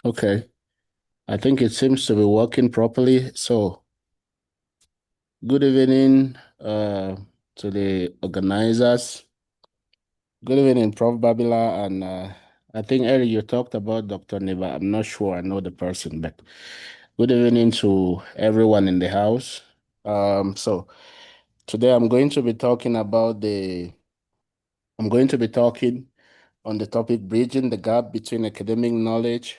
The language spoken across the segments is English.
Okay, I think it seems to be working properly. So, good evening to the organizers. Good evening, Prof. Babila. And I think earlier you talked about Dr. Niba. I'm not sure I know the person, but good evening to everyone in the house. So today I'm going to be talking on the topic bridging the gap between academic knowledge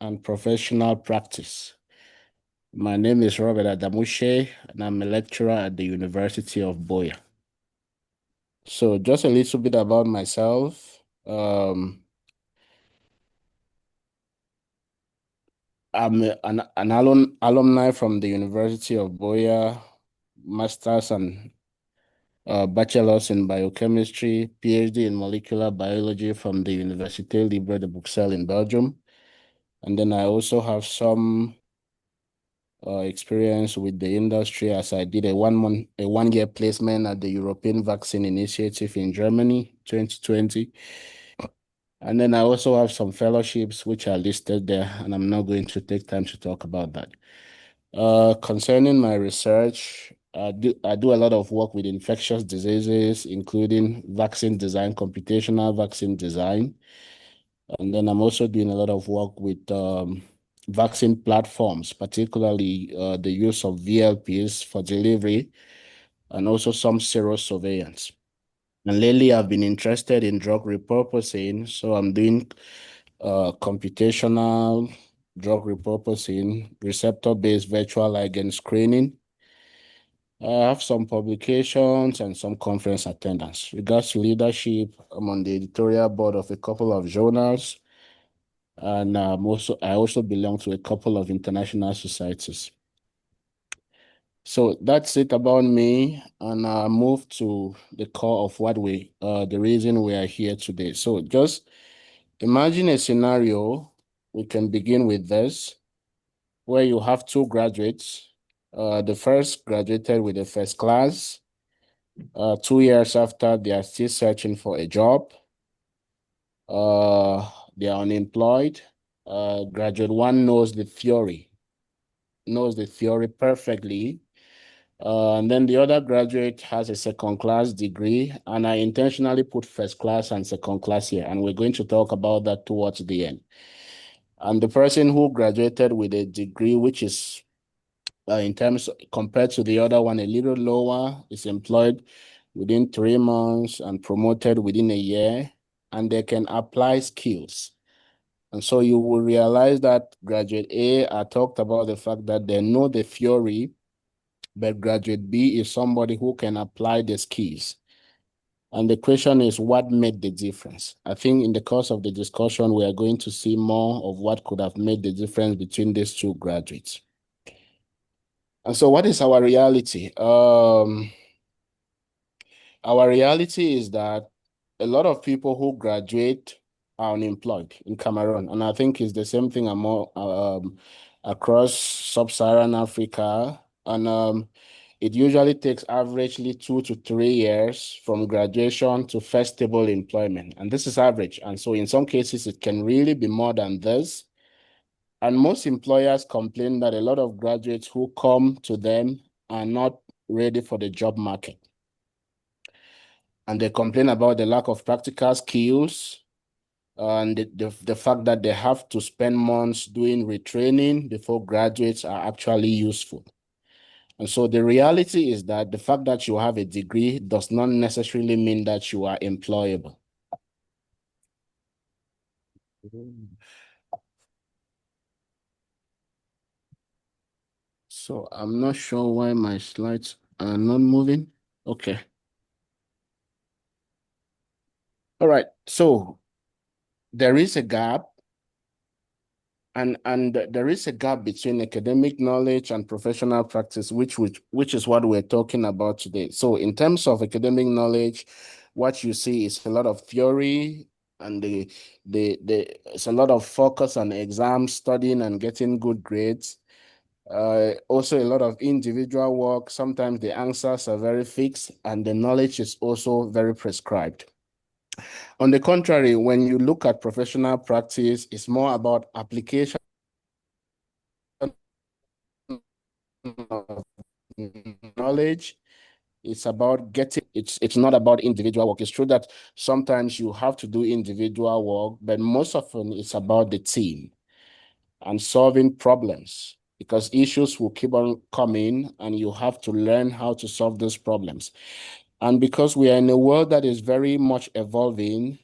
and professional practice. My name is Robert Adamushe, and I'm a lecturer at the University of Boya. So, just a little bit about myself. I'm an alumni from the University of Boya, master's and bachelor's in biochemistry, PhD in molecular biology from the Université Libre de Bruxelles in Belgium. And then I also have some experience with the industry as I did a 1 year placement at the European Vaccine Initiative in Germany, 2020. And then I also have some fellowships which are listed there, and I'm not going to take time to talk about that. Concerning my research, I do a lot of work with infectious diseases, including vaccine design, computational vaccine design. And then I'm also doing a lot of work with vaccine platforms, particularly the use of VLPs for delivery and also some serosurveillance. And lately, I've been interested in drug repurposing, so I'm doing computational drug repurposing, receptor-based virtual ligand screening. I have some publications and some conference attendance. Regards to leadership, I'm on the editorial board of a couple of journals, and I also belong to a couple of international societies. So that's it about me, and I move to the core of the reason we are here today. So just imagine a scenario. We can begin with this, where you have two graduates. The first graduated with a first class. 2 years after, they are still searching for a job. They are unemployed. Graduate one knows the theory perfectly. And then the other graduate has a second class degree, and I intentionally put first class and second class here, and we're going to talk about that towards the end. And the person who graduated with a degree, which is in terms compared to the other one, a little lower, is employed within 3 months and promoted within a year, and they can apply skills. And so you will realize that graduate A, I talked about the fact that they know the theory, but graduate B is somebody who can apply the skills. And the question is, what made the difference? I think in the course of the discussion, we are going to see more of what could have made the difference between these two graduates. And so what is our reality? Our reality is that a lot of people who graduate are unemployed in Cameroon. And I think it's the same thing across sub-Saharan Africa. And it usually takes averagely 2 to 3 years from graduation to first stable employment. And this is average. And so in some cases, it can really be more than this. And most employers complain that a lot of graduates who come to them are not ready for the job market. And they complain about the lack of practical skills and the fact that they have to spend months doing retraining before graduates are actually useful. And so the reality is that the fact that you have a degree does not necessarily mean that you are employable. So I'm not sure why my slides are not moving. Okay. All right. So there is a gap, and there is a gap between academic knowledge and professional practice, which is what we're talking about today. So in terms of academic knowledge, what you see is a lot of theory, and it's a lot of focus on exam studying and getting good grades. Also a lot of individual work. Sometimes the answers are very fixed and the knowledge is also very prescribed. On the contrary, when you look at professional practice, it's more about application of knowledge. It's about getting, it's not about individual work. It's true that sometimes you have to do individual work, but most often it's about the team and solving problems because issues will keep on coming and you have to learn how to solve those problems. And because we are in a world that is very much evolving,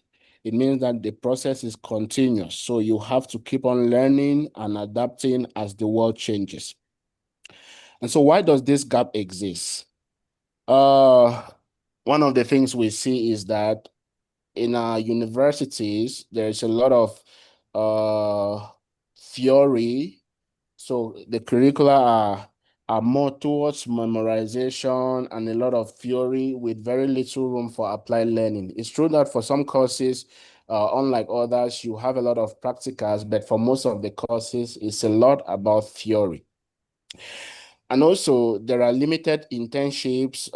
it means that the process is continuous. So you have to keep on learning and adapting as the world changes. And so why does this gap exist? Uh, One of the things we see is that in our universities, there's a lot of theory. So the curricula are more towards memorization and a lot of theory with very little room for applied learning. It's true that for some courses, unlike others, you have a lot of practicals, but for most of the courses, it's a lot about theory. And also, there are limited internships,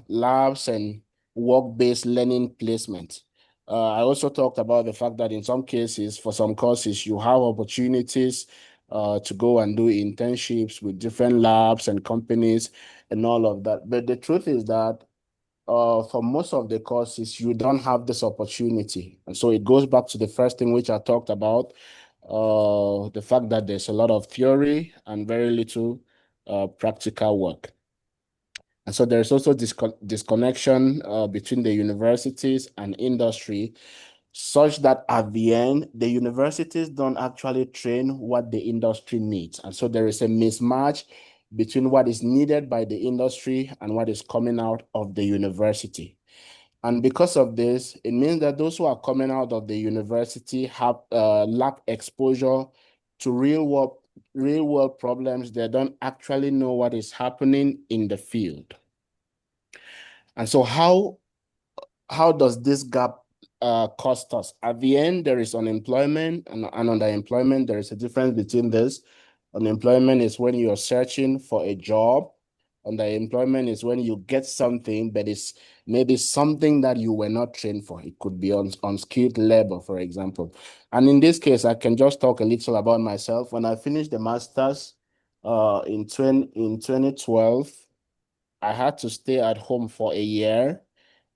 labs, and work-based learning placement. I also talked about the fact that in some cases, for some courses, you have opportunities to go and do internships with different labs and companies and all of that. But the truth is that for most of the courses, you don't have this opportunity. And so it goes back to the first thing which I talked about, the fact that there's a lot of theory and very little practical work. And so there's also disconnection between the universities and industry, such that at the end, the universities don't actually train what the industry needs. And so there is a mismatch between what is needed by the industry and what is coming out of the university. And because of this, it means that those who are coming out of the university have lack exposure to real world problems. They don't actually know what is happening in the field. And so how does this gap cost us? At the end, there is unemployment and underemployment. There is a difference between this. Unemployment is when you're searching for a job. Underemployment is when you get something, but it's maybe something that you were not trained for. It could be unskilled labor, for example. And in this case, I can just talk a little about myself. When I finished the master's in 2012, I had to stay at home for a year.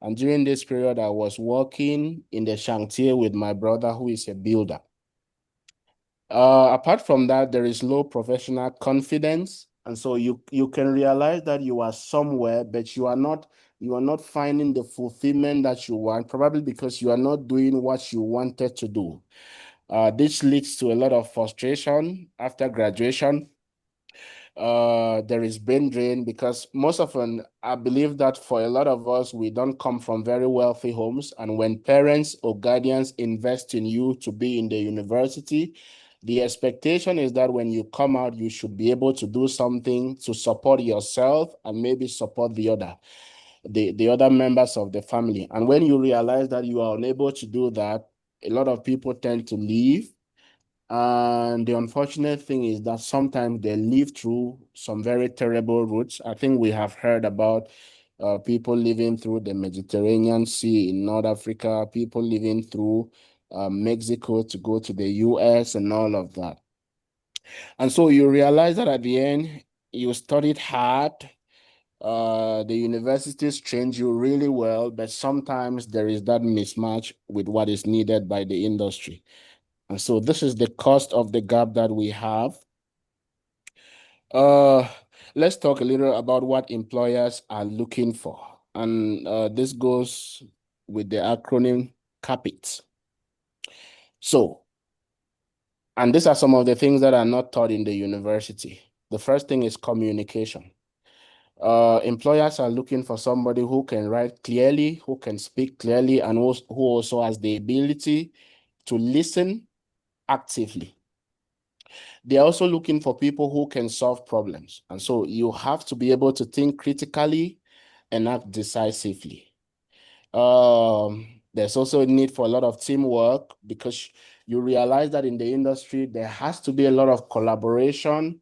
And during this period, I was working in the chantier with my brother, who is a builder. Apart from that, there is low professional confidence. And so you can realize that you are somewhere, but you are not finding the fulfillment that you want, probably because you are not doing what you wanted to do. This leads to a lot of frustration after graduation. There is brain drain because most often I believe that for a lot of us, we don't come from very wealthy homes. And when parents or guardians invest in you to be in the university, the expectation is that when you come out, you should be able to do something to support yourself and maybe support the other members of the family. And when you realize that you are unable to do that, a lot of people tend to leave, and the unfortunate thing is that sometimes they live through some very terrible routes. I think we have heard about people living through the Mediterranean Sea in North Africa, people living through Mexico to go to the US and all of that. And so you realize that at the end, you studied hard. The universities trained you really well, but sometimes there is that mismatch with what is needed by the industry. And so this is the cost of the gap that we have. Uh, let's talk a little about what employers are looking for. And this goes with the acronym CAPIT. So, and these are some of the things that are not taught in the university. The first thing is communication. Employers are looking for somebody who can write clearly, who can speak clearly, and who also has the ability to listen actively. They're also looking for people who can solve problems. And so you have to be able to think critically and act decisively. There's also a need for a lot of teamwork because you realize that in the industry, there has to be a lot of collaboration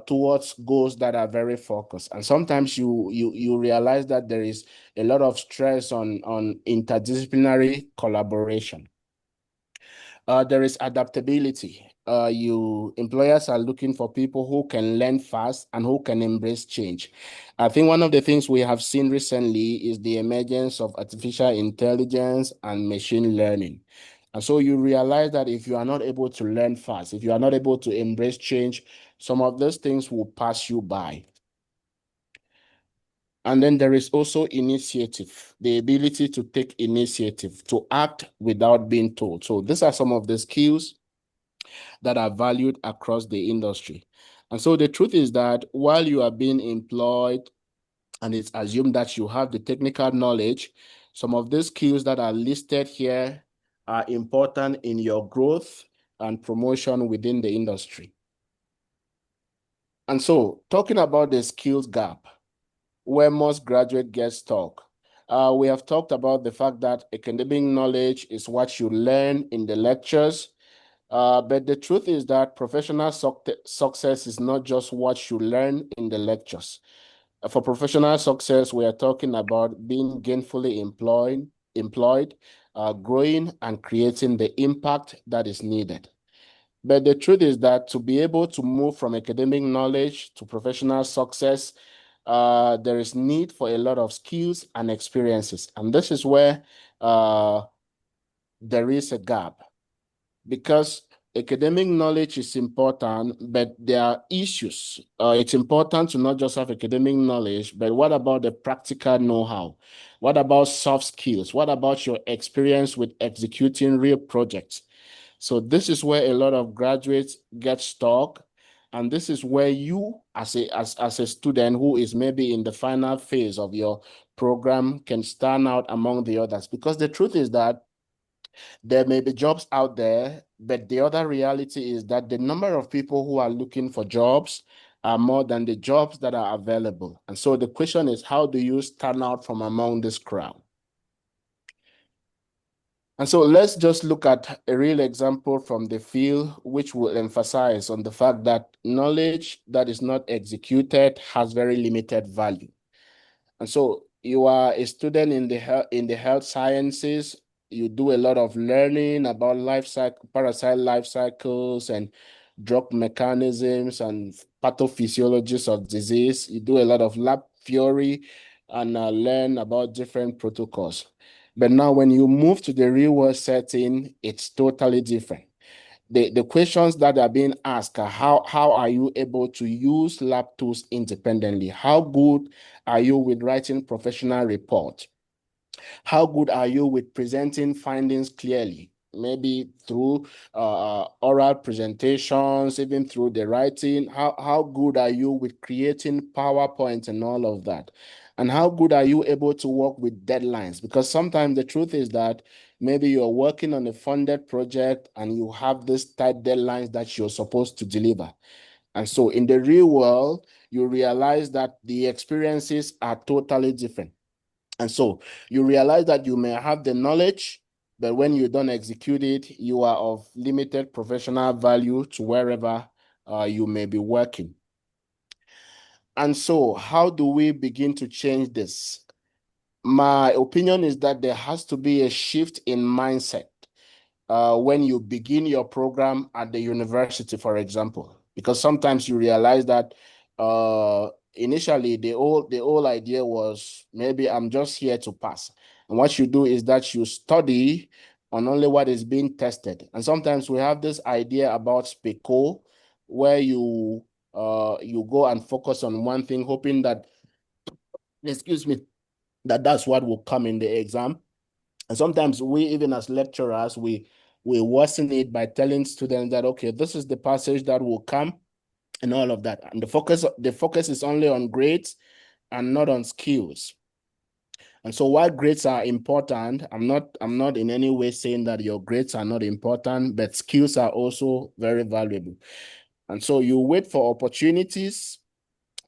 towards goals that are very focused. And sometimes you realize that there is a lot of stress on interdisciplinary collaboration. There is adaptability. Employers are looking for people who can learn fast and who can embrace change. I think one of the things we have seen recently is the emergence of artificial intelligence and machine learning. And so you realize that if you are not able to learn fast, if you are not able to embrace change, some of those things will pass you by. And then there is also initiative, the ability to take initiative, to act without being told. So these are some of the skills that are valued across the industry. And so the truth is that while you are being employed and it's assumed that you have the technical knowledge, some of these skills that are listed here are important in your growth and promotion within the industry. And so talking about the skills gap, where most graduates get stuck, we have talked about the fact that academic knowledge is what you learn in the lectures, but the truth is that professional success is not just what you learn in the lectures. For professional success, we are talking about being gainfully employed, growing and creating the impact that is needed. But the truth is that to be able to move from academic knowledge to professional success, there is need for a lot of skills and experiences. And this is where there is a gap, because academic knowledge is important, but there are issues. It's important to not just have academic knowledge, but what about the practical know-how? What about soft skills? What about your experience with executing real projects? So this is where a lot of graduates get stuck. And this is where you, as a student who is maybe in the final phase of your program, can stand out among the others. Because the truth is that there may be jobs out there, but the other reality is that the number of people who are looking for jobs are more than the jobs that are available. And so the question is, how do you stand out from among this crowd? And so let's just look at a real example from the field, which will emphasize on the fact that knowledge that is not executed has very limited value. And so you are a student in the health sciences. You do a lot of learning about parasite life cycles and drug mechanisms and pathophysiologies of disease. You do a lot of lab theory and learn about different protocols. But now when you move to the real world setting, it's totally different. The questions that are being asked are how are you able to use lab tools independently? How good are you with writing professional reports? How good are you with presenting findings clearly? Maybe through oral presentations, even through the writing. How good are you with creating PowerPoint and all of that? And how good are you able to work with deadlines? Because sometimes the truth is that maybe you're working on a funded project and you have these tight deadlines that you're supposed to deliver. And so in the real world, you realize that the experiences are totally different. And so you realize that you may have the knowledge, but when you don't execute it, you are of limited professional value to wherever you may be working. And so how do we begin to change this? My opinion is that there has to be a shift in mindset when you begin your program at the university, for example, because sometimes you realize that initially the whole idea was maybe I'm just here to pass. And what you do is that you study on only what is being tested. And sometimes we have this idea about SPECO, where you go and focus on one thing, hoping that, excuse me, that's what will come in the exam. And sometimes we, even as lecturers, we worsen it by telling students that, okay, this is the passage that will come and all of that. And the focus is only on grades and not on skills. And so while grades are important, I'm not in any way saying that your grades are not important, but skills are also very valuable. And so you wait for opportunities,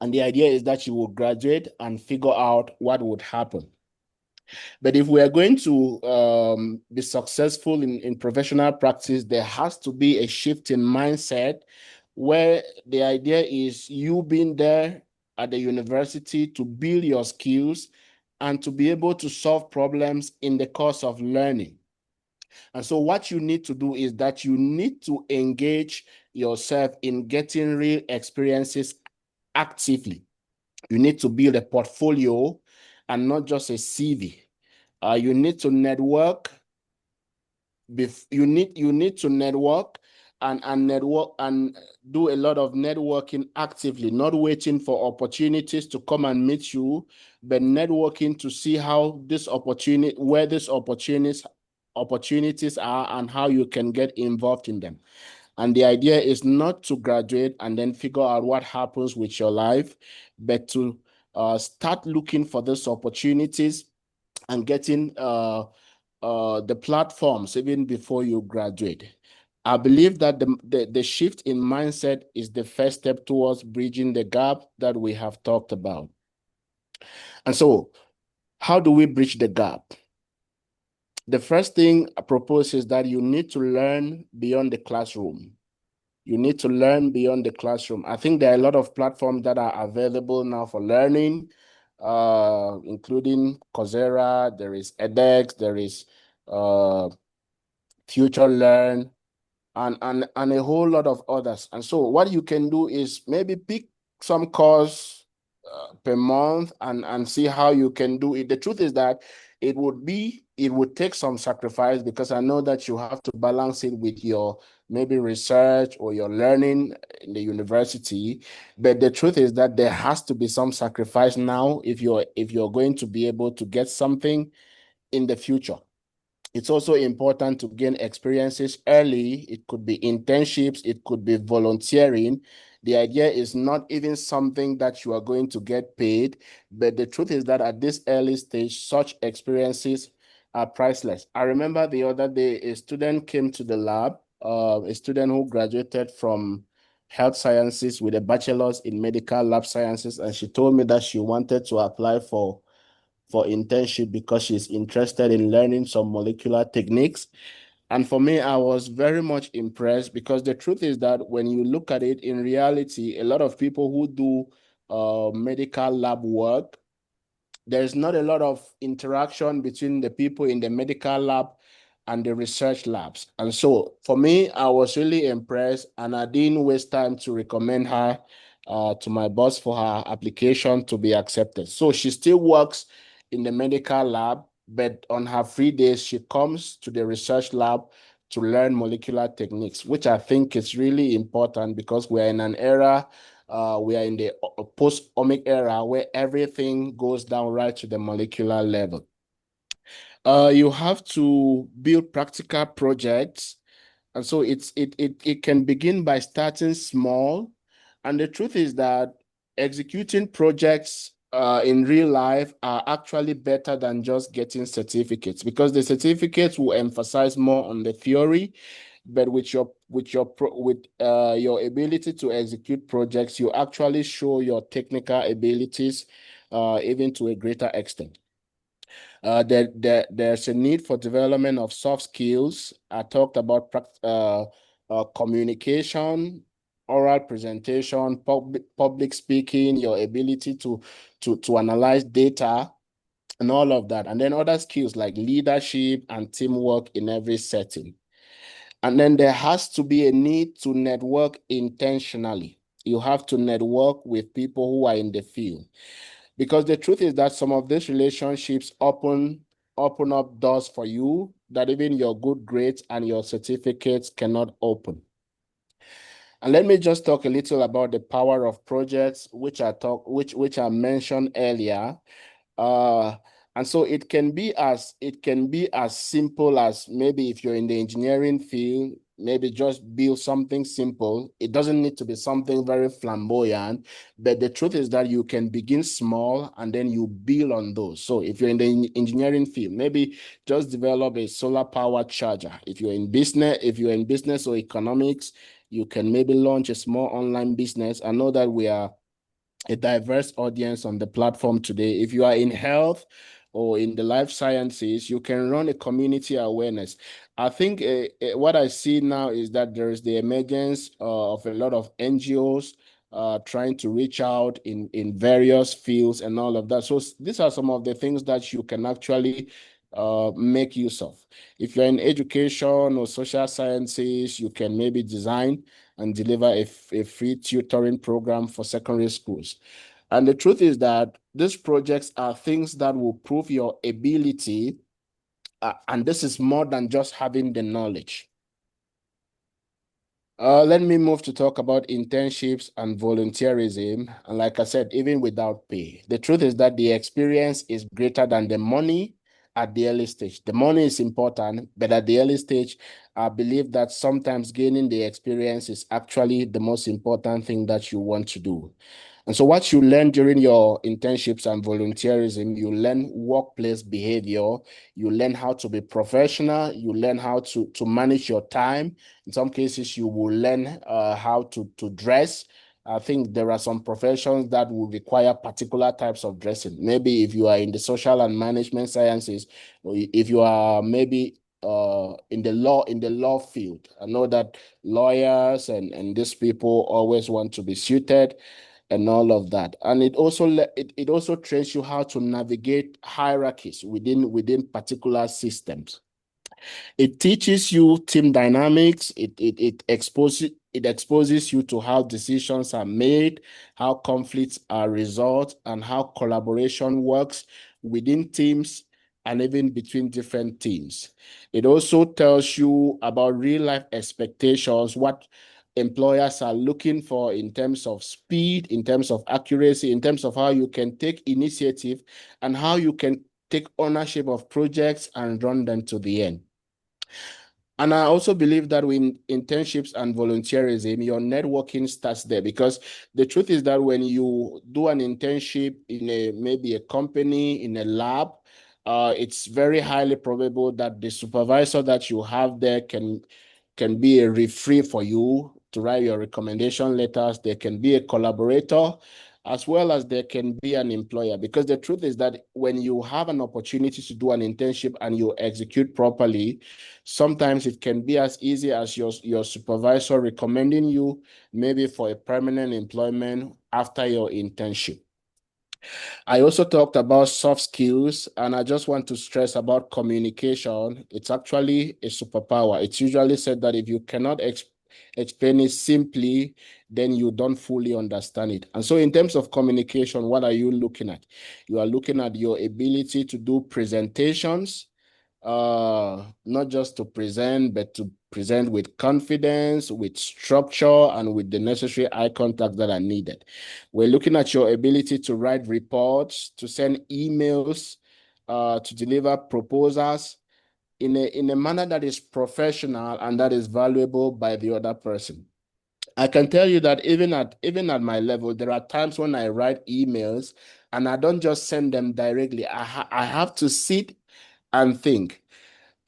and the idea is that you will graduate and figure out what would happen. But if we are going to be successful in professional practice, there has to be a shift in mindset where the idea is you being there at the university to build your skills and to be able to solve problems in the course of learning. And so what you need to do is that you need to engage yourself in getting real experiences actively. You need to build a portfolio and not just a CV. You need to network. You need to network and network and do a lot of networking actively, not waiting for opportunities to come and meet you, but networking to see how this opportunity, where these opportunities are and how you can get involved in them. And the idea is not to graduate and then figure out what happens with your life, but to start looking for these opportunities and getting the platforms even before you graduate. I believe that the shift in mindset is the first step towards bridging the gap that we have talked about. And so, how do we bridge the gap? The first thing I propose is that you need to learn beyond the classroom. You need to learn beyond the classroom. I think there are a lot of platforms that are available now for learning, including Coursera, there is edX, there is uh, Future Learn, and a whole lot of others. And so what you can do is maybe pick some course per month and see how you can do it. The truth is that it would take some sacrifice, because I know that you have to balance it with your maybe research or your learning in the university. But the truth is that there has to be some sacrifice now if you're going to be able to get something in the future. It's also important to gain experiences early. It could be internships, it could be volunteering. The idea is not even something that you are going to get paid, but the truth is that at this early stage, such experiences are priceless. I remember the other day, a student came to the lab, a student who graduated from health sciences with a bachelor's in medical lab sciences, and she told me that she wanted to apply for internship because she's interested in learning some molecular techniques. And for me, I was very much impressed, because the truth is that when you look at it in reality, a lot of people who do medical lab work, there's not a lot of interaction between the people in the medical lab and the research labs. And so for me, I was really impressed, and I didn't waste time to recommend her to my boss for her application to be accepted. So she still works in the medical lab, but on her free days, she comes to the research lab to learn molecular techniques, which I think is really important, because we're in an era, we are in the post-omic era where everything goes down right to the molecular level. You have to build practical projects. And so it can begin by starting small. And the truth is that executing projects in real life are actually better than just getting certificates, because the certificates will emphasize more on the theory, but with your ability to execute projects, you actually show your technical abilities even to a greater extent. There's a need for development of soft skills. I talked about communication, oral presentation, public speaking, your ability to analyze data, and all of that. And then other skills like leadership and teamwork in every setting. And then there has to be a need to network intentionally. You have to network with people who are in the field. Because the truth is that some of these relationships open up doors for you that even your good grades and your certificates cannot open. And let me just talk a little about the power of projects, which I mentioned earlier. Uh, and so it can be as simple as, maybe if you're in the engineering field, maybe just build something simple. It doesn't need to be something very flamboyant, but the truth is that you can begin small and then you build on those. So if you're in the engineering field, maybe just develop a solar power charger. If you're in business or economics, you can maybe launch a small online business. I know that we are a diverse audience on the platform today. If you are in health or in the life sciences, you can run a community awareness. I think what I see now is that there is the emergence of a lot of NGOs trying to reach out in various fields and all of that. So these are some of the things that you can actually make use of. If you're in education or social sciences, you can maybe design and deliver a free tutoring program for secondary schools. And the truth is that these projects are things that will prove your ability, and this is more than just having the knowledge. Let me move to talk about internships and volunteerism. And like I said, even without pay, the truth is that the experience is greater than the money at the early stage. The money is important, but at the early stage, I believe that sometimes gaining the experience is actually the most important thing that you want to do. And so what you learn during your internships and volunteerism, you learn workplace behavior, you learn how to be professional, you learn how to manage your time. In some cases, you will learn how to dress. I think there are some professions that will require particular types of dressing. Maybe if you are in the social and management sciences, or if you are maybe in the law field. I know that lawyers and these people always want to be suited and all of that. And it also trains you how to navigate hierarchies within particular systems. It teaches you team dynamics. It exposes you to how decisions are made, how conflicts are resolved, and how collaboration works within teams and even between different teams. It also tells you about real life expectations, what employers are looking for in terms of speed, in terms of accuracy, in terms of how you can take initiative and how you can take ownership of projects and run them to the end. And I also believe that with internships and volunteerism, your networking starts there, because the truth is that when you do an internship in maybe a company, in a lab, it's very highly probable that the supervisor that you have there can be a referee for you to write your recommendation letters. There can be a collaborator, as well as there can be an employer. Because the truth is that when you have an opportunity to do an internship and you execute properly, sometimes it can be as easy as your supervisor recommending you maybe for a permanent employment after your internship. I also talked about soft skills, and I just want to stress about communication. It's actually a superpower. It's usually said that if you cannot explain it simply, then you don't fully understand it. And so in terms of communication, what are you looking at? You are looking at your ability to do presentations, not just to present, but to present with confidence, with structure, and with the necessary eye contact that are needed. We're looking at your ability to write reports, to send emails, to deliver proposals in a manner that is professional and that is valuable by the other person. I can tell you that even at my level, there are times when I write emails and I don't just send them directly. I have to sit and think.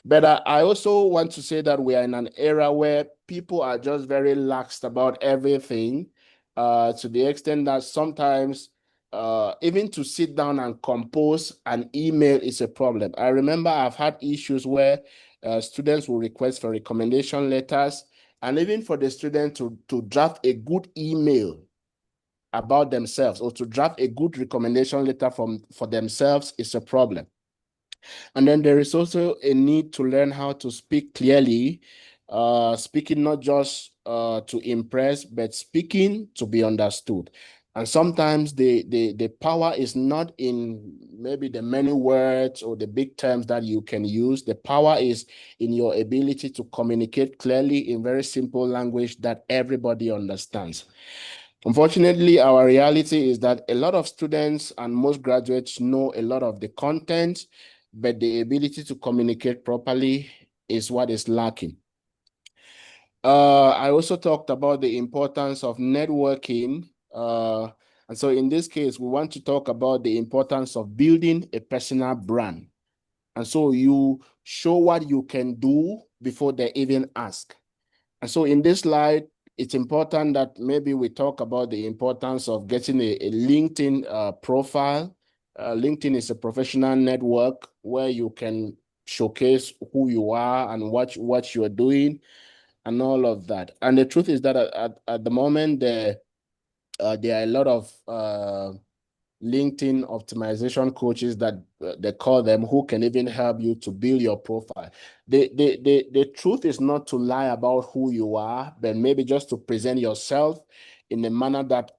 But I also want to say that we are in an era where people are just very lax about everything, to the extent that sometimes even to sit down and compose an email is a problem. I remember I've had issues where students will request for recommendation letters, and even for the student to draft a good email about themselves or to draft a good recommendation letter for themselves is a problem. And then there is also a need to learn how to speak clearly, speaking not just to impress, but speaking to be understood. And sometimes the power is not in maybe the many words or the big terms that you can use. The power is in your ability to communicate clearly in very simple language that everybody understands. Unfortunately, our reality is that a lot of students and most graduates know a lot of the content, but the ability to communicate properly is what is lacking. I also talked about the importance of networking. And so in this case, we want to talk about the importance of building a personal brand. And so you show what you can do before they even ask. And so in this slide, it's important that maybe we talk about the importance of getting a LinkedIn profile. LinkedIn is a professional network where you can showcase who you are and what you're doing and all of that. And the truth is that at the moment, there are a lot of LinkedIn optimization coaches that they call them, who can even help you to build your profile. The truth is not to lie about who you are, but maybe just to present yourself in a manner that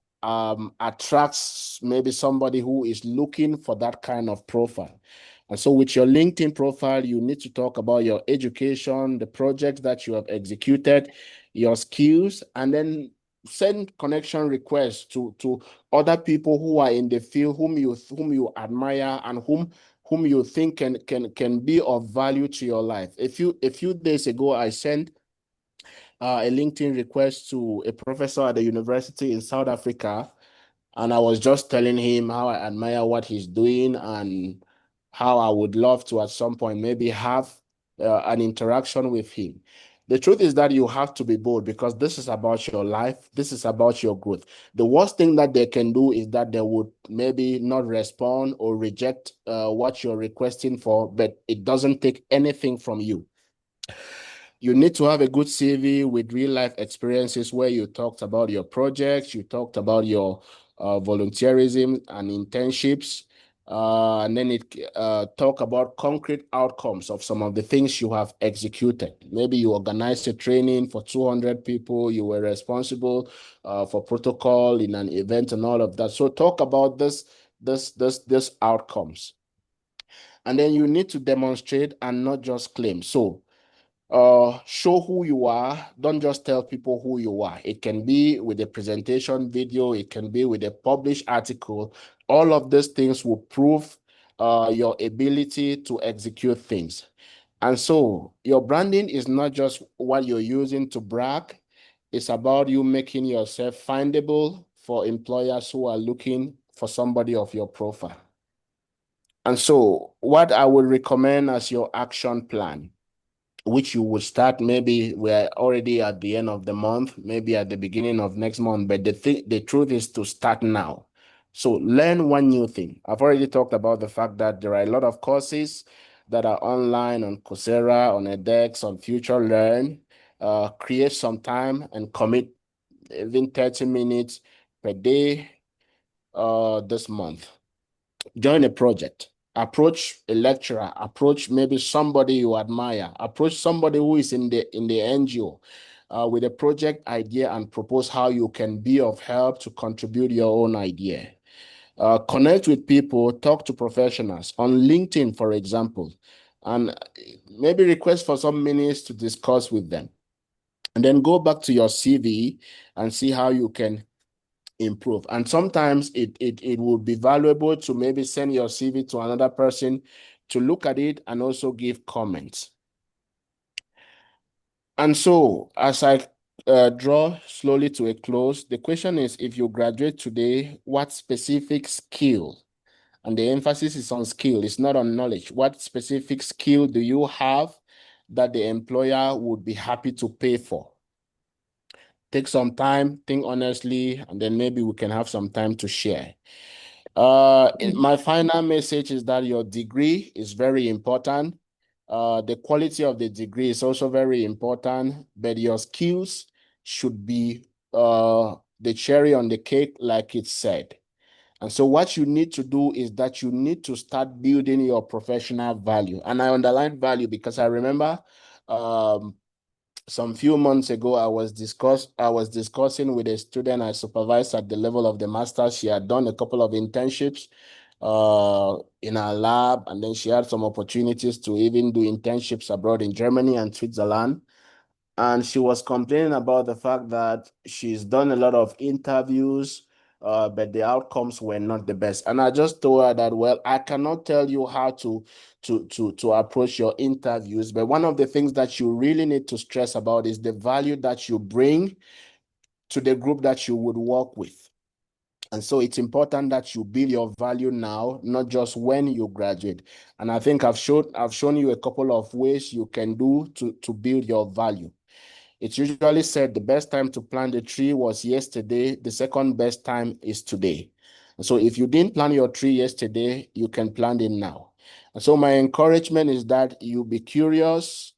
attracts maybe somebody who is looking for that kind of profile. And so with your LinkedIn profile, you need to talk about your education, the projects that you have executed, your skills, and then send connection requests to other people who are in the field, whom you admire and whom you think can be of value to your life. A few days ago, I sent a LinkedIn request to a professor at the university in South Africa, and I was just telling him how I admire what he's doing and how I would love to at some point maybe have an interaction with him. The truth is that you have to be bold, because this is about your life. This is about your growth. The worst thing that they can do is that they would maybe not respond or reject what you're requesting for, but it doesn't take anything from you. You need to have a good CV with real life experiences where you talked about your projects, you talked about your volunteerism and internships, and then it talk about concrete outcomes of some of the things you have executed. Maybe you organized a training for 200 people, you were responsible for protocol in an event and all of that. So talk about this outcomes. And then you need to demonstrate and not just claim. So show who you are. Don't just tell people who you are. It can be with a presentation video, it can be with a published article. All of these things will prove your ability to execute things. And so your branding is not just what you're using to brag, it's about you making yourself findable for employers who are looking for somebody of your profile. And so what I would recommend as your action plan, which you will start, maybe we're already at the end of the month, maybe at the beginning of next month, but the truth is to start now. So learn one new thing. I've already talked about the fact that there are a lot of courses that are online on Coursera, on edX, on Future Learn. Create some time and commit even 30 minutes per day this month. Join a project, approach a lecturer, approach maybe somebody you admire, approach somebody who is in the NGO with a project idea and propose how you can be of help to contribute your own idea. Connect with people, talk to professionals on LinkedIn, for example, and maybe request for some minutes to discuss with them. And then go back to your CV and see how you can improve. And sometimes it would be valuable to maybe send your CV to another person to look at it and also give comments. And so as I draw slowly to a close, the question is, if you graduate today, what specific skill, and the emphasis is on skill, it's not on knowledge, what specific skill do you have that the employer would be happy to pay for? Take some time, think honestly, and then maybe we can have some time to share. My final message is that your degree is very important. The quality of the degree is also very important, but your skills should be the cherry on the cake, like it said. And so what you need to do is that you need to start building your professional value. And I underline value because I remember some few months ago, I was discussing with a student I supervised at the level of the master's. She had done a couple of internships in our lab, and then she had some opportunities to even do internships abroad in Germany and Switzerland. And she was complaining about the fact that she's done a lot of interviews, but the outcomes were not the best. And I just told her that, well, I cannot tell you how to approach your interviews, but one of the things that you really need to stress about is the value that you bring to the group that you would work with. And so it's important that you build your value now, not just when you graduate. And I think I've shown you a couple of ways you can do to build your value. It's usually said the best time to plant the tree was yesterday. The second best time is today. And so if you didn't plant your tree yesterday, you can plant it now. And so my encouragement is that you be curious,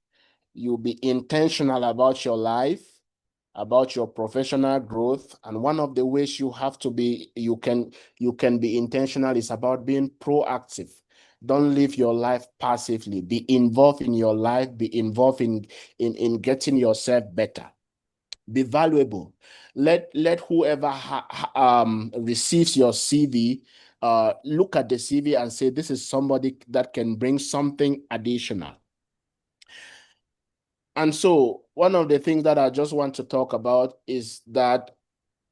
you be intentional about your life, about your professional growth. And one of the ways you have to be, you can be intentional is about being proactive. Don't live your life passively. Be involved in your life. Be involved in getting yourself better. Be valuable. Let whoever receives your CV look at the CV and say, this is somebody that can bring something additional. And so one of the things that I just want to talk about is that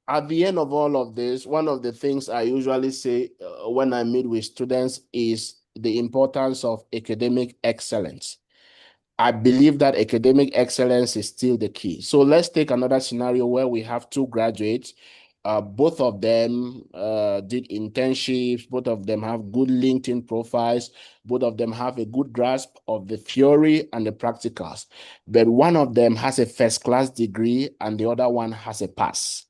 at the end of all of this, one of the things I usually say when I meet with students is the importance of academic excellence. I believe that academic excellence is still the key. So let's take another scenario where we have two graduates. Both of them did internships. Both of them have good LinkedIn profiles. Both of them have a good grasp of the theory and the practicals. But one of them has a first-class degree and the other one has a pass.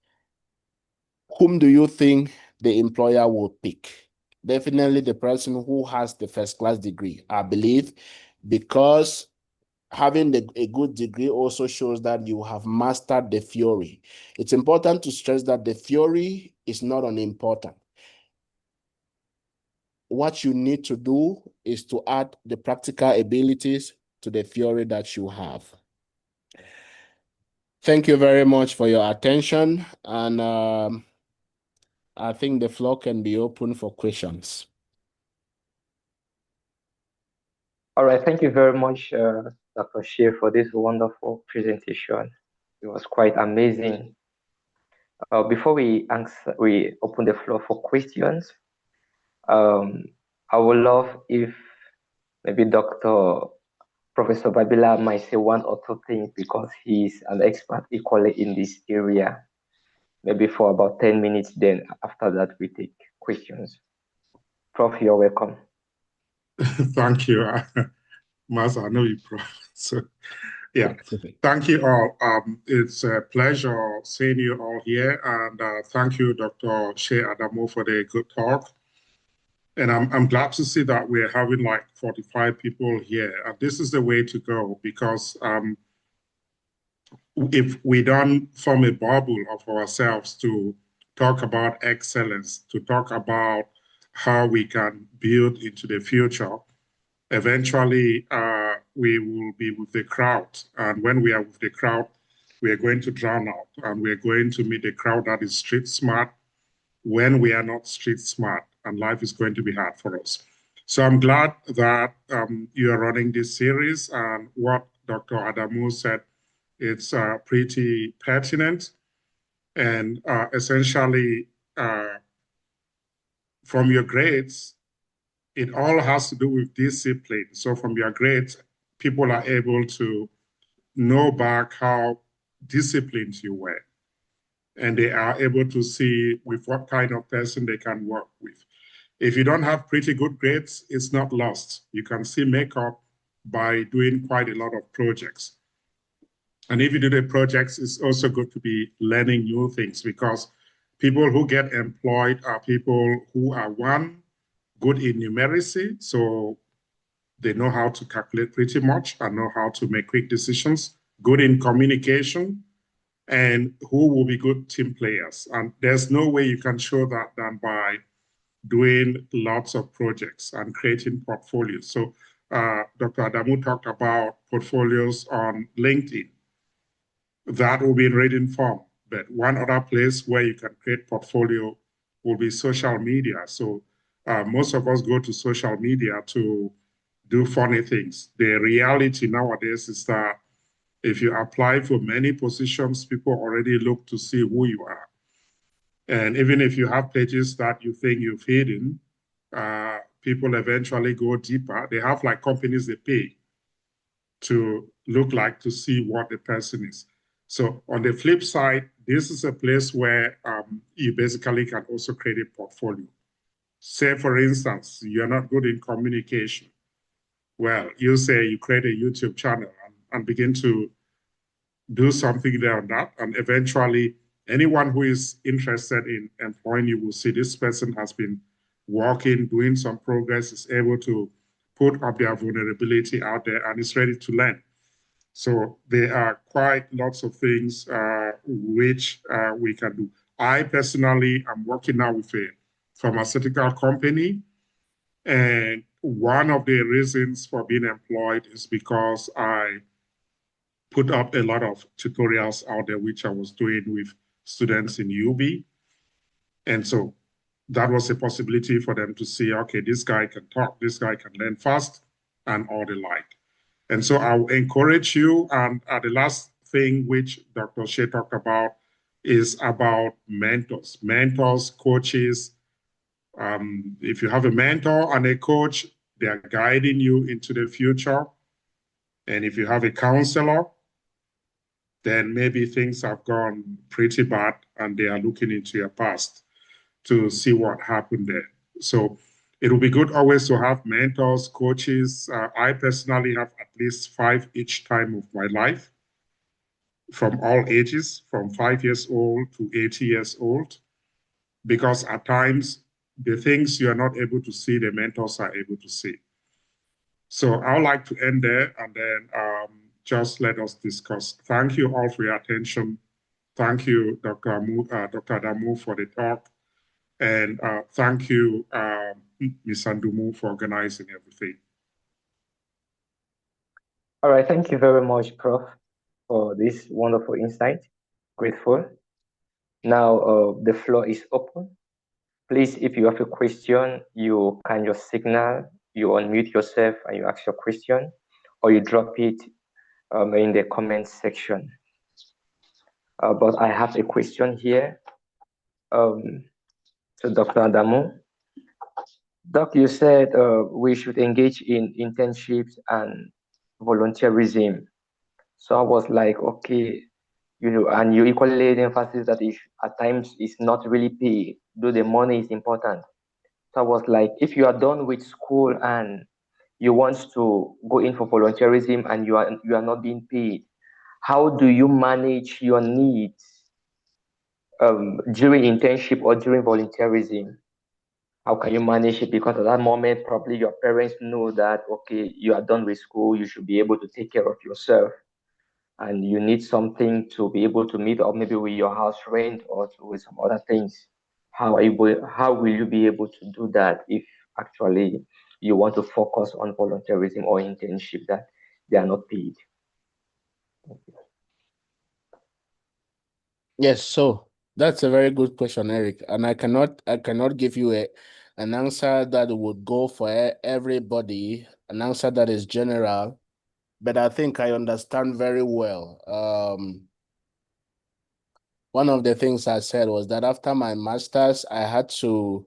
Whom do you think the employer will pick? Definitely the person who has the first-class degree, I believe, because having a good degree also shows that you have mastered the theory. It's important to stress that the theory is not unimportant. What you need to do is to add the practical abilities to the theory that you have. Thank you very much for your attention, and I think the floor can be open for questions. All right, thank you very much, Dr. Shea, for this wonderful presentation. It was quite amazing. Before we open the floor for questions. I would love if maybe Professor Babila might say one or two things because he's an expert equally in this area. Maybe for about 10 minutes, then after that we take questions. Prof, you're welcome. Thank you, Mas. I know you, Prof. So, yeah, thank you all. It's a pleasure seeing you all here, and thank you, Dr. Shea Adamo, for the good talk. And I'm glad to see that we're having like 45 people here. And this is the way to go, because if we don't form a bubble of ourselves to talk about excellence, to talk about how we can build into the future, eventually we will be with the crowd. And when we are with the crowd, we are going to drown out, and we're going to meet a crowd that is street smart when we are not street smart, and life is going to be hard for us. So I'm glad that you are running this series, and what Dr. Adamo said, it's pretty pertinent. And essentially, from your grades, it all has to do with discipline. So from your grades, people are able to know back how disciplined you were. And they are able to see with what kind of person they can work with. If you don't have pretty good grades, it's not lost. You can still make up by doing quite a lot of projects. And if you do the projects, it's also good to be learning new things, because people who get employed are people who are, one, good in numeracy, so they know how to calculate pretty much and know how to make quick decisions, good in communication, and who will be good team players. And there's no way you can show that than by doing lots of projects and creating portfolios. So Dr. Adamu talked about portfolios on LinkedIn. That will be in written form. But one other place where you can create portfolio will be social media. So most of us go to social media to do funny things. The reality nowadays is that if you apply for many positions, people already look to see who you are. And even if you have pages that you think you've hidden, people eventually go deeper. They have like companies they pay to look like to see what the person is. So on the flip side, this is a place where you basically can also create a portfolio. Say, for instance, you're not good in communication. Well, you say you create a YouTube channel and begin to do something there on that. And eventually, anyone who is interested in employing you will see this person has been working, doing some progress, is able to put up their vulnerability out there, and is ready to learn. So there are quite lots of things which we can do. I personally am working now with a pharmaceutical company, and one of the reasons for being employed is because I put up a lot of tutorials out there, which I was doing with students in UB. And so that was a possibility for them to see, okay, this guy can talk, this guy can learn fast, and all the like. And so I will encourage you. And the last thing which Dr. Shea talked about is about mentors, coaches. If you have a mentor and a coach, they are guiding you into the future. And if you have a counselor, then maybe things have gone pretty bad and they are looking into your past to see what happened there. So it will be good always to have mentors, coaches. I personally have at least 5 each time of my life, from all ages, from 5 years old to 80 years old, because at times the things you are not able to see, the mentors are able to see. So I would like to end there and then just let us discuss. Thank you all for your attention. Thank you, Dr. Adamu, for the talk. And thank you, Ms. Andumu, for organizing everything. All right, thank you very much, Prof, for this wonderful insight. Grateful. Now the floor is open. Please, if you have a question, you can just signal, you unmute yourself and you ask your question, or you drop it in the comment section. But I have a question here. So Dr. Adamu, Doc, you said we should engage in internships and volunteerism. So I was like, okay, you know, and you equally laid emphasis that if at times it's not really paid, though the money is important. So I was like, if you are done with school and you want to go in for volunteerism and you are not being paid, how do you manage your needs during internship or during volunteerism? How can you manage it? Because at that moment, probably your parents know that, okay, you are done with school, you should be able to take care of yourself, and you need something to be able to meet up maybe with your house rent or with some other things. How will you be able to do that if actually you want to focus on volunteerism or internship that they are not paid? Yes, so that's a very good question, Eric. And I cannot give you an answer that would go for everybody, an answer that is general, but I think I understand very well. One of the things I said was that after my master's, I had to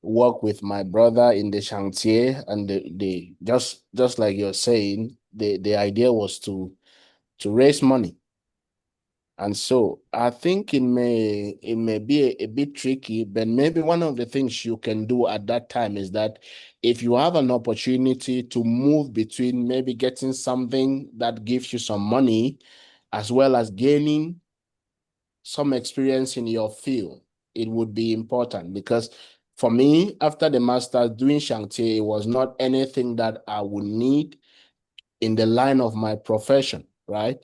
work with my brother in the chantier, and the just like you're saying, the idea was to raise money. And so I think it may be a bit tricky, but maybe one of the things you can do at that time is that if you have an opportunity to move between maybe getting something that gives you some money as well as gaining some experience in your field, it would be important. Because for me, after the master's, doing chantier, it was not anything that I would need in the line of my profession, right?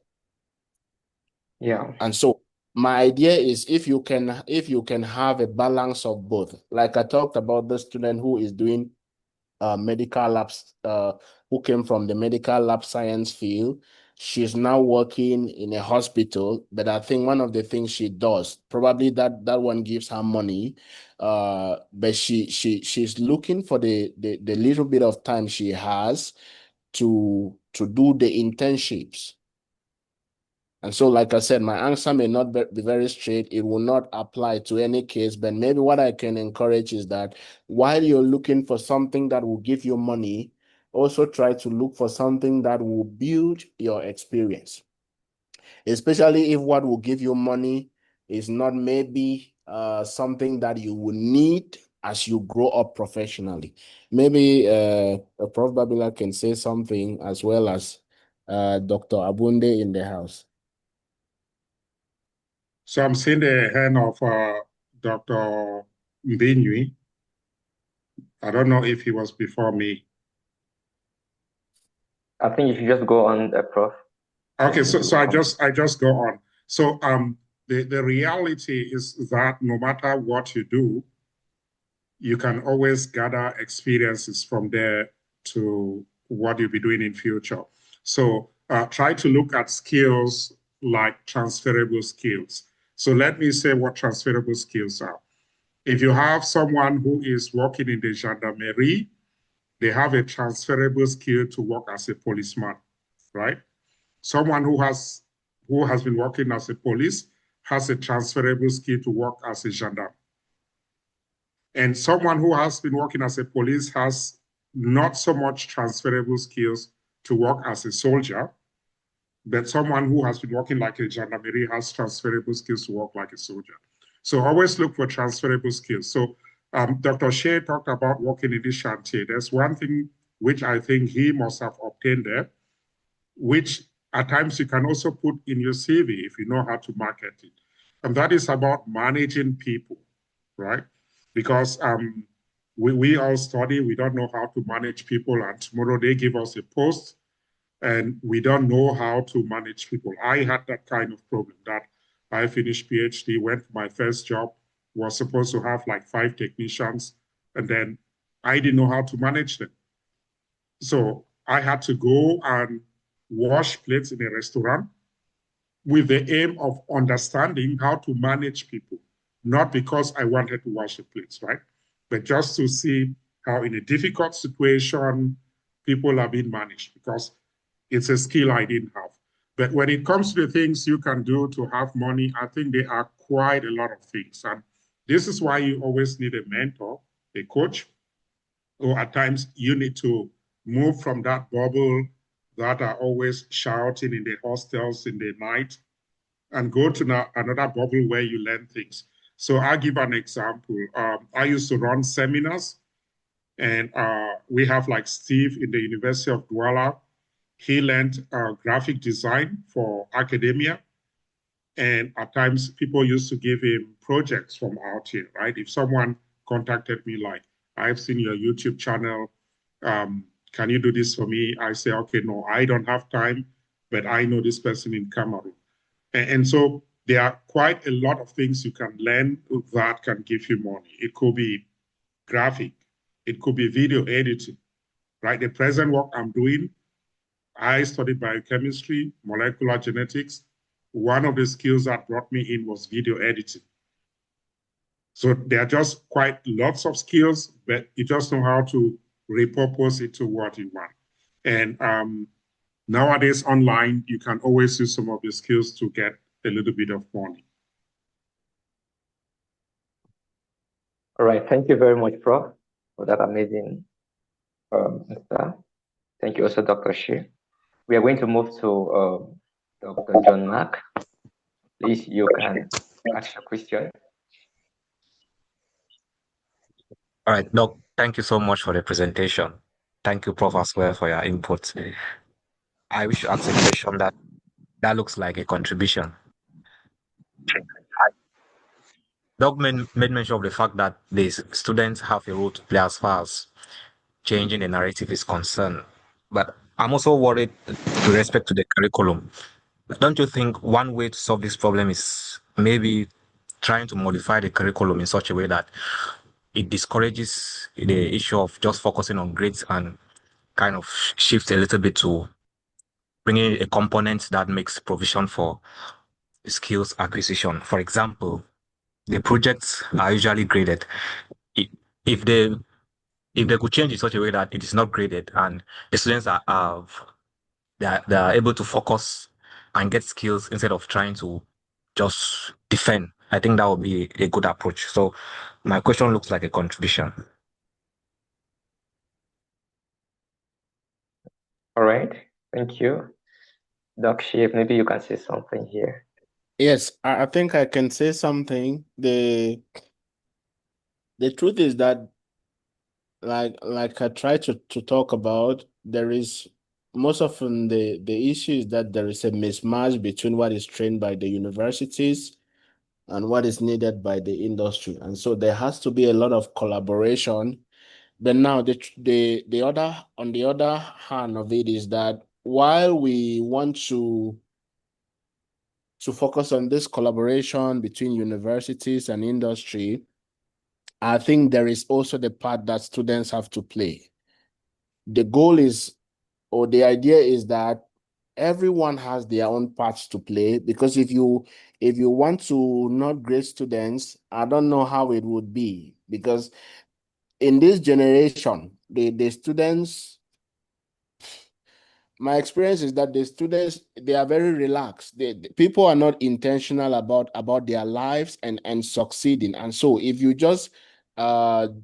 Yeah. And so my idea is if you can have a balance of both. Like I talked about the student who is doing medical labs, who came from the medical lab science field. She's now working in a hospital, but I think one of the things she does, probably that one gives her money, but she's looking for the little bit of time she has to do the internships. And so, like I said, my answer may not be very straight. It will not apply to any case, but maybe what I can encourage is that while you're looking for something that will give you money, also try to look for something that will build your experience, especially if what will give you money is not maybe something that you will need as you grow up professionally. Maybe Prof. Babila can say something as well as Dr. Abunde in the house. So I'm seeing the hand of Dr. Mbinyui. I don't know if he was before me. I think you should just go on, Prof. Okay, so I just go on. So the reality is that no matter what you do, you can always gather experiences from there to what you'll be doing in future. So try to look at skills like transferable skills. So let me say what transferable skills are. If you have someone who is working in the gendarmerie, they have a transferable skill to work as a policeman, right? Someone who has been working as a police has a transferable skill to work as a gendarme. And someone who has been working as a police has not so much transferable skills to work as a soldier, but someone who has been working like a gendarmerie has transferable skills to work like a soldier. So always look for transferable skills. So Dr. Shea talked about working in this chantier. There's one thing which I think he must have obtained there, which at times you can also put in your CV if you know how to market it. And that is about managing people, right? Because we all study, we don't know how to manage people, and tomorrow they give us a post and we don't know how to manage people. I had that kind of problem that I finished PhD, went for my first job, was supposed to have like 5 technicians, and then I didn't know how to manage them. So I had to go and wash plates in a restaurant with the aim of understanding how to manage people, not because I wanted to wash the plates, right? But just to see how in a difficult situation, people are being managed, because it's a skill I didn't have. But when it comes to the things you can do to have money, I think there are quite a lot of things. And this is why you always need a mentor, a coach, or at times you need to move from that bubble that are always shouting in the hostels in the night and go to another bubble where you learn things. So I'll give an example. I used to run seminars, and we have like Steve in the University of Douala. He learned graphic design for academia. And at times people used to give him projects from out here, right? If someone contacted me like, I've seen your YouTube channel, can you do this for me? I say, okay, no, I don't have time, but I know this person in Cameroon. And so there are quite a lot of things you can learn that can give you money. It could be graphic, it could be video editing, right? The present work I'm doing, I studied biochemistry, molecular genetics. One of the skills that brought me in was video editing. So there are just quite lots of skills, but you just know how to repurpose it to what you want. And nowadays online, you can always use some of the skills to get a little bit of money. All right, thank you very much, Prof, for that amazing answer. Thank you also, Dr. Shi. We are going to move to Dr. John Mark. Please, you can ask your question. All right, Doc, thank you so much for the presentation. Thank you, Prof, as well, for your input. I wish to ask a question that looks like a contribution. Doc made mention of the fact that the students have a role to play as far as changing the narrative is concerned. But I'm also worried with respect to the curriculum. Don't you think one way to solve this problem is maybe trying to modify the curriculum in such a way that it discourages the issue of just focusing on grades and kind of shift a little bit to bringing a component that makes provision for skills acquisition? For example, the projects are usually graded. If they could change in such a way that it is not graded and the students they are able to focus and get skills instead of trying to just defend, I think that would be a good approach. So my question looks like a contribution. All right, thank you. Doc Shi, maybe you can say something here. Yes, I think I can say something. The truth is that, like I tried to talk about, there is most often the issue is that there is a mismatch between what is trained by the universities and what is needed by the industry. And so there has to be a lot of collaboration. But now the other, on the other hand of it, is that while we want to to focus on this collaboration between universities and industry, I think there is also the part that students have to play. The goal is, or the idea is that everyone has their own parts to play, because if you want to not grade students, I don't know how it would be, because in this generation, the students, my experience is that the students, they are very relaxed. People are not intentional about their lives and succeeding. And so if you just let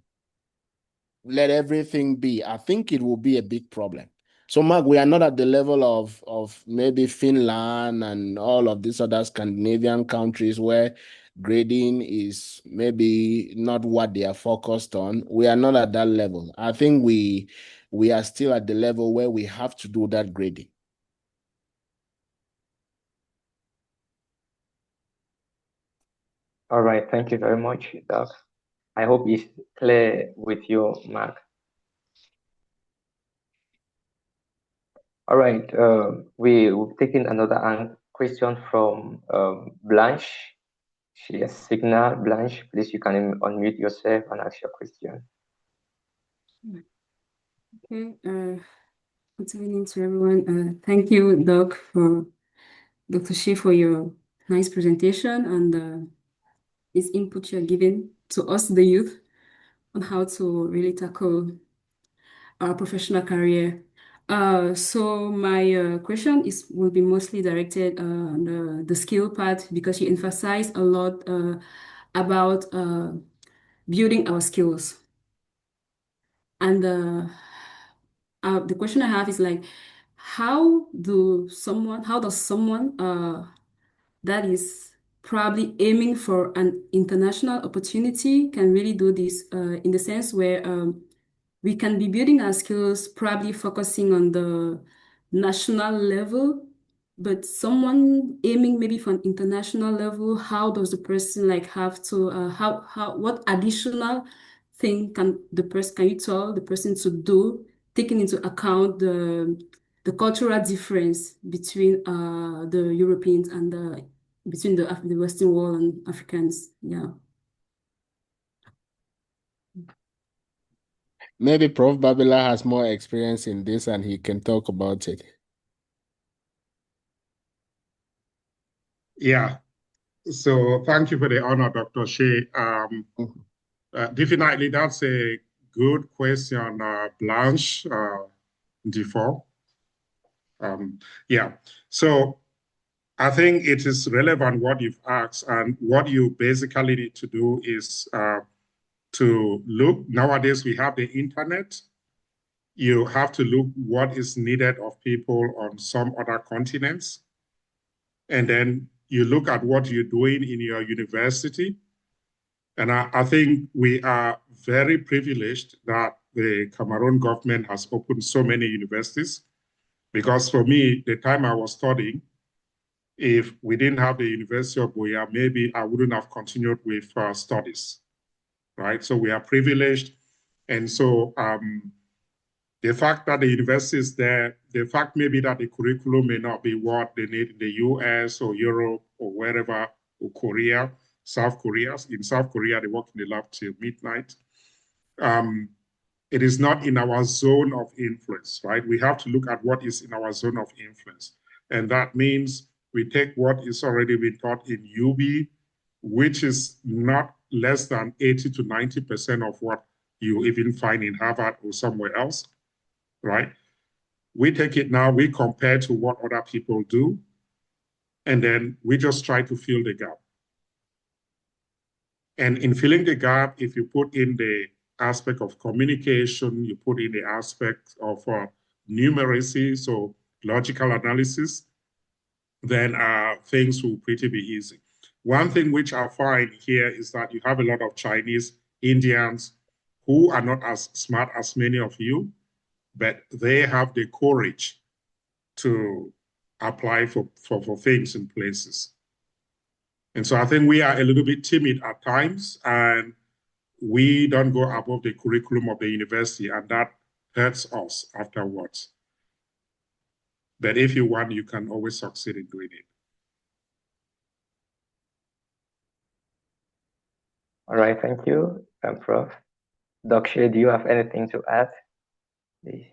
everything be, I think it will be a big problem. So, Mark, we are not at the level of maybe Finland and all of these other Scandinavian countries where grading is maybe not what they are focused on. We are not at that level. I think we are still at the level where we have to do that grading. All right, thank you very much, Doc. I hope it's clear with you, Mark. All right, we've taken another question from Blanche. She has signal. Blanche, please, you can unmute yourself and ask your question. Okay, good evening to everyone. Thank you, Dr. Shi, for your nice presentation and his input you're giving to us, the youth, on how to really tackle our professional career. So my question will be mostly directed on the skill part, because you emphasize a lot about building our skills. And the question I have is like, how does someone that is probably aiming for an international opportunity can really do this in the sense where we can be building our skills, probably focusing on the national level, but someone aiming maybe for an international level, how does the person like have to what additional thing can you tell the person to do, taking into account the cultural difference between the Europeans and between the Western world and Africans? Yeah. Maybe Prof. Babila has more experience in this and he can talk about it. Yeah. So thank you for the honor, Dr. Shea. Definitely, that's a good question, Blanche Defoe. Yeah. So I think it is relevant what you've asked, and what you basically need to do is to look. Nowadays, we have the internet. You have to look what is needed of people on some other continents. And then you look at what you're doing in your university. And I think we are very privileged that the Cameroon government has opened so many universities. Because for me, the time I was studying, if we didn't have the University of Buea, maybe I wouldn't have continued with studies, right? So we are privileged. And so the fact that the university is there, the fact maybe that the curriculum may not be what they need in the US or Europe or wherever, or Korea, South Korea. In South Korea, they work in the lab till midnight. It is not in our zone of influence, right? We have to look at what is in our zone of influence. And that means we take what is already been taught in UB, which is not less than 80 to 90% of what you even find in Harvard or somewhere else, right? We take it now, we compare to what other people do, and then we just try to fill the gap. And in filling the gap, if you put in the aspect of communication, you put in the aspect of numeracy, so logical analysis, then things will pretty be easy. One thing which I find here is that you have a lot of Chinese, Indians, who are not as smart as many of you, but they have the courage to apply for things in places. And so I think we are a little bit timid at times, and we don't go above the curriculum of the university, and that hurts us afterwards. But if you want, you can always succeed in doing it. All right, thank you, Prof. Dr. Shea, do you have anything to add? Please.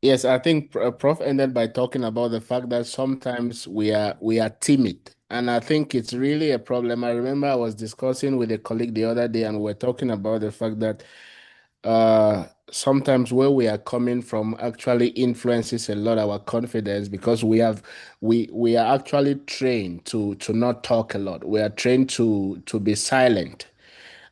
Yes, I think Prof ended by talking about the fact that sometimes we are timid, and I think it's really a problem. I remember I was discussing with a colleague the other day, and we're talking about the fact that sometimes where we are coming from actually influences a lot our confidence because we are actually trained to not talk a lot. We are trained to be silent.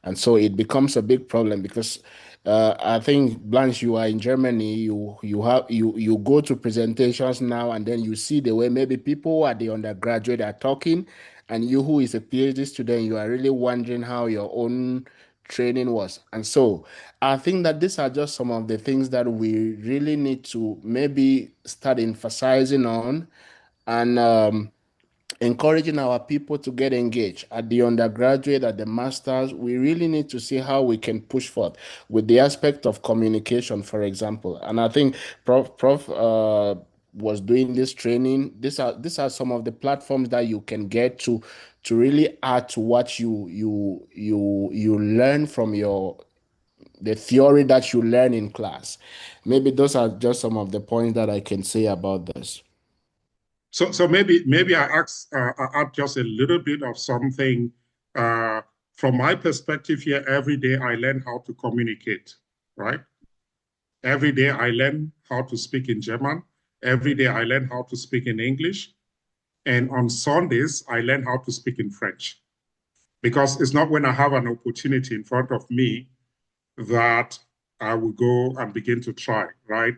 And so it becomes a big problem because I think Blanche, you are in Germany, you go to presentations now and then you see the way maybe people who are the undergraduate are talking, and you who is a PhD student, you are really wondering how your own training was. And so I think that these are just some of the things that we really need to maybe start emphasizing on, and encouraging our people to get engaged at the undergraduate, at the masters. We really need to see how we can push forth with the aspect of communication, for example. And I think Prof was doing this training. These are some of the platforms that you can get to really add to what you learn from the theory that you learn in class. Maybe those are just some of the points that I can say about this. So maybe I add just a little bit of something. From my perspective here, every day I learn how to communicate, right? Every day I learn how to speak in German. Every day I learn how to speak in English. And on Sundays, I learn how to speak in French. Because it's not when I have an opportunity in front of me that I will go and begin to try, right?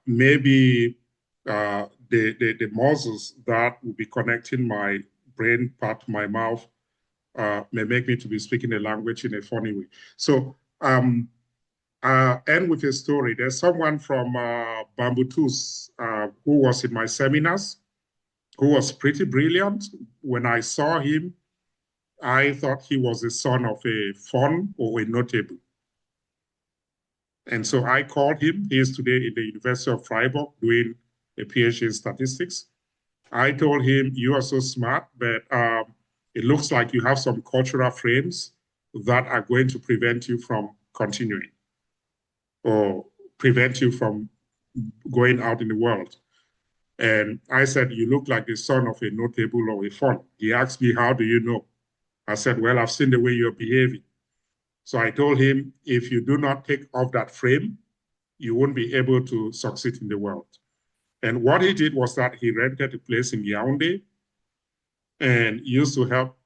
Maybe the muscles that will be connecting my brain part to my mouth may make me to be speaking a language in a funny way. So end with a story. There's someone from Bambutus who was in my seminars, who was pretty brilliant. When I saw him, I thought he was the son of a fon or a notable. And so I called him. He is today in the University of Freiburg doing a PhD in statistics. I told him, you are so smart, but it looks like you have some cultural frames that are going to prevent you from continuing or prevent you from going out in the world. And I said, you look like the son of a notable or a fon. He asked me, how do you know? I said, well, I've seen the way you're behaving. So I told him, if you do not take off that frame, you won't be able to succeed in the world. And what he did was that he rented a place in Yaoundé and used to help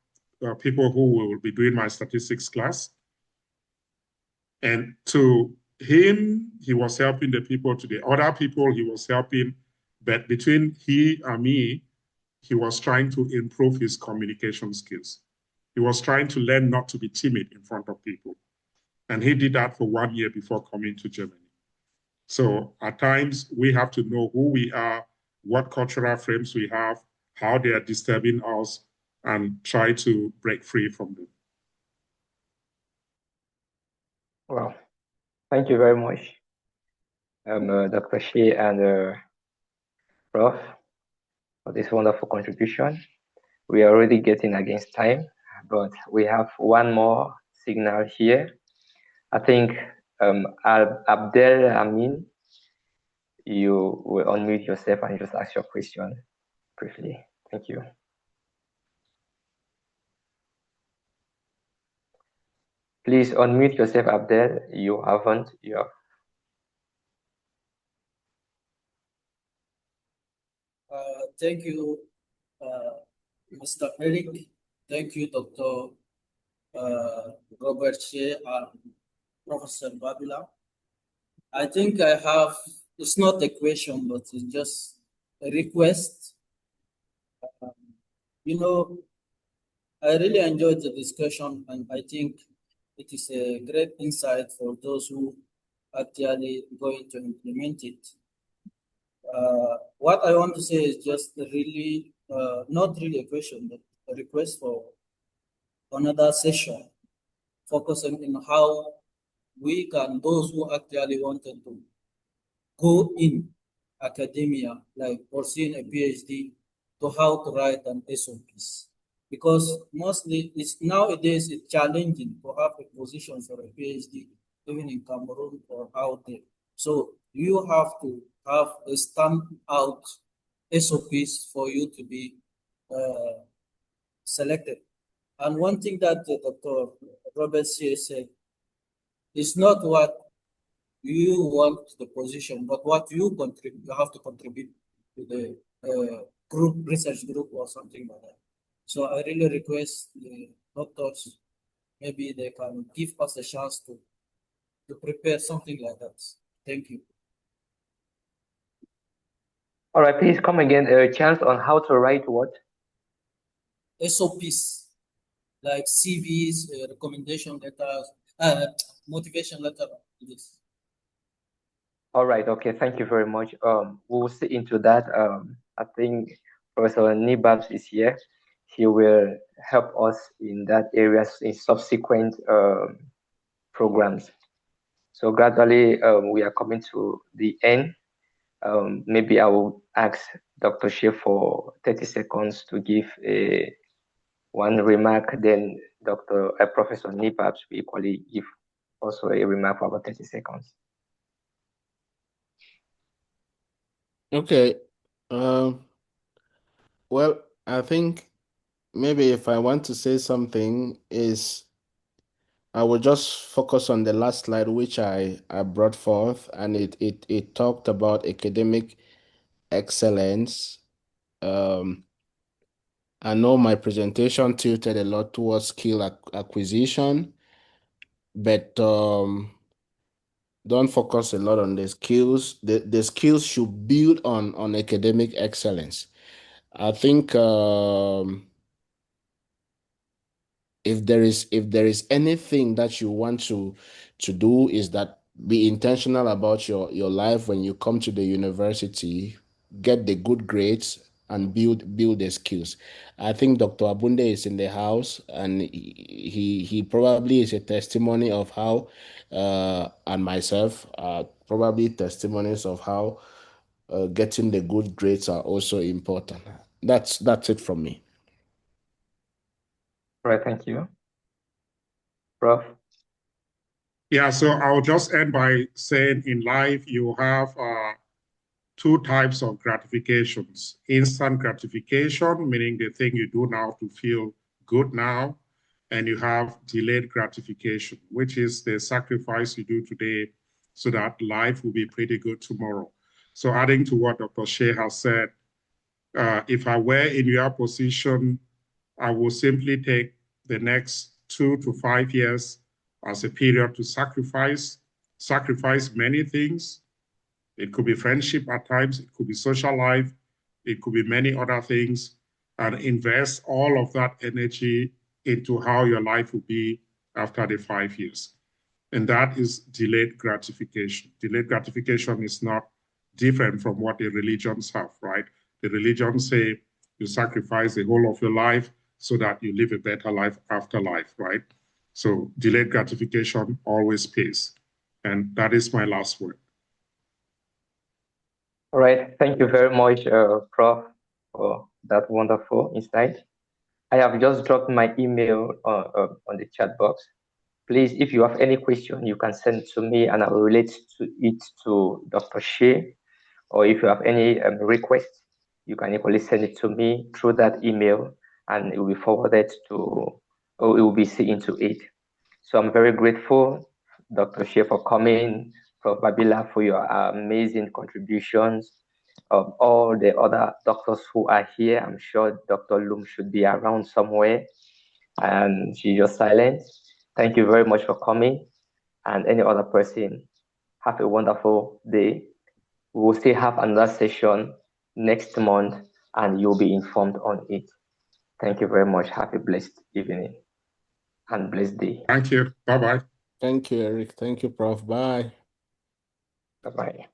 people who will be doing my statistics class. And to him, he was helping the people. To the other people, he was helping. But between he and me, he was trying to improve his communication skills. He was trying to learn not to be timid in front of people. And he did that for 1 year before coming to Germany. So at times we have to know who we are, what cultural frames we have, how they are disturbing us, and try to break free from them. Well, thank you very much, Dr. Shea and Prof, for this wonderful contribution. We are already getting against time, but we have one more signal here. I think Abdel Amin, you will unmute yourself and just ask your question briefly. Thank you. Please unmute yourself, Abdel. You haven't. You have. Thank you, Mr. Eric. Thank you, Dr. Robert Shea and Professor Babila. I think I have, it's not a question, but it's just a request. You know, I really enjoyed the discussion, and I think it is a great insight for those who actually going to implement it. What I want to say is just really, not really a question, but a request for another session, focusing on how we can, those who actually wanted to go in academia, like pursuing a PhD, to how to write an SOPs. because mostly nowadays it's challenging to have a position for a PhD, even in Cameroon or out there. So you have to have a stamp out SOPs for you to be selected. And one thing that Dr. Robert said is not what you want the position, but what you contribute. You have to contribute to the research group or something like that. So I really request the doctors, maybe they can give us a chance to prepare something like that. Thank you. All right, please come again. A chance on how to write what? SOPs, like CVs, recommendation letters, motivation letter. Yes. All right, okay, thank you very much. We'll see into that. I think Professor Nibabs is here. He will help us in that area in subsequent programs. So gradually, we are coming to the end. Maybe I will ask Dr. Shea for 30 seconds to give one remark, then Professor Nibabs will equally give also a remark for about 30 seconds. Okay. Well, I think maybe if I want to say something is I will just focus on the last slide which I brought forth, and it talked about academic excellence. I know my presentation tilted a lot towards skill acquisition, but don't focus a lot on the skills. The skills should build on academic excellence. I think if there is anything that you want to do is that be intentional about your life when you come to the university, get the good grades and build the skills. I think Dr. Abunde is in the house, and he probably is a testimony of how and myself are probably testimonies of how getting the good grades are also important. That's it from me. All right, thank you. Prof? Yeah, so I'll just end by saying in life, you have two types of gratifications. Instant gratification, meaning the thing you do now to feel good now, and you have delayed gratification, which is the sacrifice you do today so that life will be pretty good tomorrow. So adding to what Dr. Shea has said, if I were in your position, I would simply take the next 2 to 5 years as a period to sacrifice many things. It could be friendship at times, it could be social life, it could be many other things, and invest all of that energy into how your life will be after the 5 years. And that is delayed gratification. Delayed gratification is not different from what the religions have, right? The religions say you sacrifice the whole of your life so that you live a better life after life, right? So delayed gratification always pays. And that is my last word. All right, thank you very much, Prof, for that wonderful insight. I have just dropped my email on the chat box. Please, if you have any question, you can send it to me and I will relate it to Dr. Shea. Or if you have any request, you can equally send it to me through that email and it will be forwarded to, or it will be seen into it. So I'm very grateful, Dr. Shea, for coming, Prof. Babila, for your amazing contributions. All the other doctors who are here, I'm sure Dr. Loom should be around somewhere, and she's just silent. Thank you very much for coming. And any other person, have a wonderful day. We will still have another session next month, and you'll be informed on it. Thank you very much. Have a blessed evening and blessed day. Thank you. Bye-bye. Thank you, Eric. Thank you, Prof. Bye. Bye-bye.